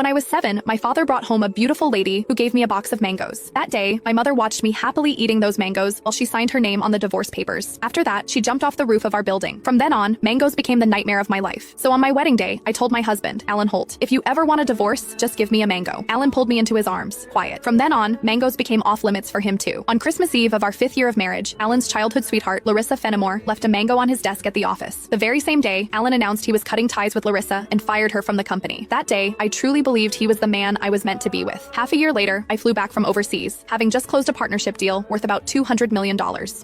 When I was 7, my father brought home a beautiful lady who gave me a box of mangoes. That day, my mother watched me happily eating those mangoes while she signed her name on the divorce papers. After that, she jumped off the roof of our building. From then on, mangoes became the nightmare of my life. So on my wedding day, I told my husband, Alan Holt, if you ever want a divorce, just give me a mango. Alan pulled me into his arms, quiet. From then on, mangoes became off limits for him too. On Christmas Eve of our 5th year of marriage, Alan's childhood sweetheart, Larissa Fenimore, left a mango on his desk at the office. The very same day, Alan announced he was cutting ties with Larissa and fired her from the company. That day, I truly believed he was the man I was meant to be with. Half a year later, I flew back from overseas, having just closed a partnership deal worth about $200 million.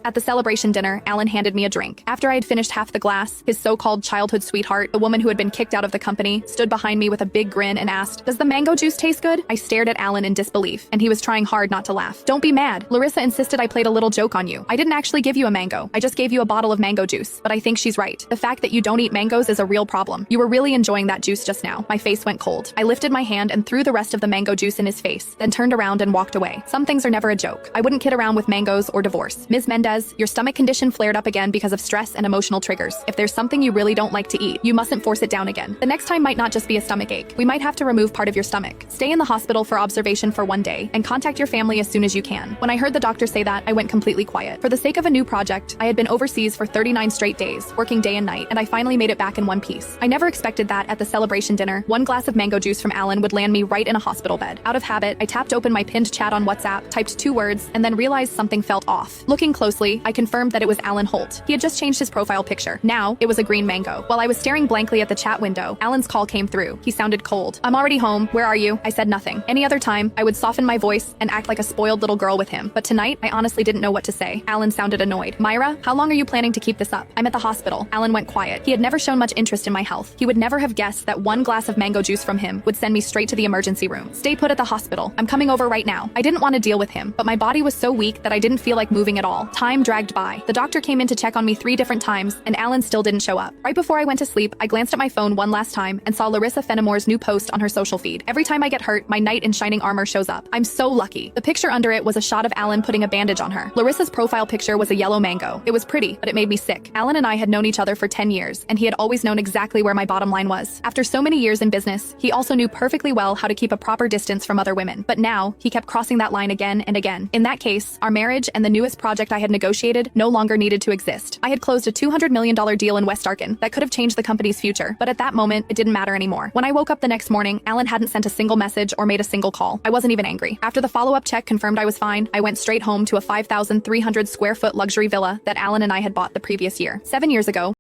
At the celebration dinner, Alan handed me a drink. After I had finished half the glass, his so-called childhood sweetheart, the woman who had been kicked out of the company, stood behind me with a big grin and asked, "Does the mango juice taste good?" I stared at Alan in disbelief, and he was trying hard not to laugh. "Don't be mad. Larissa insisted I played a little joke on you. I didn't actually give you a mango. I just gave you a bottle of mango juice. But I think she's right. The fact that you don't eat mangoes is a real problem. You were really enjoying that juice just now." My face went cold. I lifted my hand and threw the rest of the mango juice in his face, then turned around and walked away. Some things are never a joke. I wouldn't kid around with mangoes or divorce. Ms. Mendez, your stomach condition flared up again because of stress and emotional triggers. If there's something you really don't like to eat, you mustn't force it down again. The next time might not just be a stomach ache. We might have to remove part of your stomach. Stay in the hospital for observation for 1 day and contact your family as soon as you can. When I heard the doctor say that, I went completely quiet. For the sake of a new project, I had been overseas for 39 straight days, working day and night, and I finally made it back in one piece. I never expected that at the celebration dinner, one glass of mango juice from Alan would land me right in a hospital bed. Out of habit, I tapped open my pinned chat on WhatsApp, typed 2 words, and then realized something felt off. Looking closely, I confirmed that it was Alan Holt. He had just changed his profile picture. Now, it was a green mango. While I was staring blankly at the chat window, Alan's call came through. He sounded cold. "I'm already home. Where are you?" I said nothing. Any other time, I would soften my voice and act like a spoiled little girl with him. But tonight, I honestly didn't know what to say. Alan sounded annoyed. "Myra, how long are you planning to keep this up?" "I'm at the hospital." Alan went quiet. He had never shown much interest in my health. He would never have guessed that one glass of mango juice from him would send me straight to the emergency room. "Stay put at the hospital. I'm coming over right now." I didn't want to deal with him, but my body was so weak that I didn't feel like moving at all. Time dragged by. The doctor came in to check on me 3 different times, and Alan still didn't show up. Right before I went to sleep, I glanced at my phone one last time and saw Larissa Fenimore's new post on her social feed. Every time I get hurt, my knight in shining armor shows up. I'm so lucky. The picture under it was a shot of Alan putting a bandage on her. Larissa's profile picture was a yellow mango. It was pretty, but it made me sick. Alan and I had known each other for 10 years, and he had always known exactly where my bottom line was. After so many years in business, he also knew perfectly well how to keep a proper distance from other women. But now, he kept crossing that line again and again. In that case, our marriage and the newest project I had negotiated no longer needed to exist. I had closed a $200 million deal in West Arkin that could have changed the company's future, but at that moment, it didn't matter anymore. When I woke up the next morning, Alan hadn't sent a single message or made a single call. I wasn't even angry. After the follow-up check confirmed I was fine, I went straight home to a 5,300 square foot luxury villa that Alan and I had bought the previous year. 7 years ago,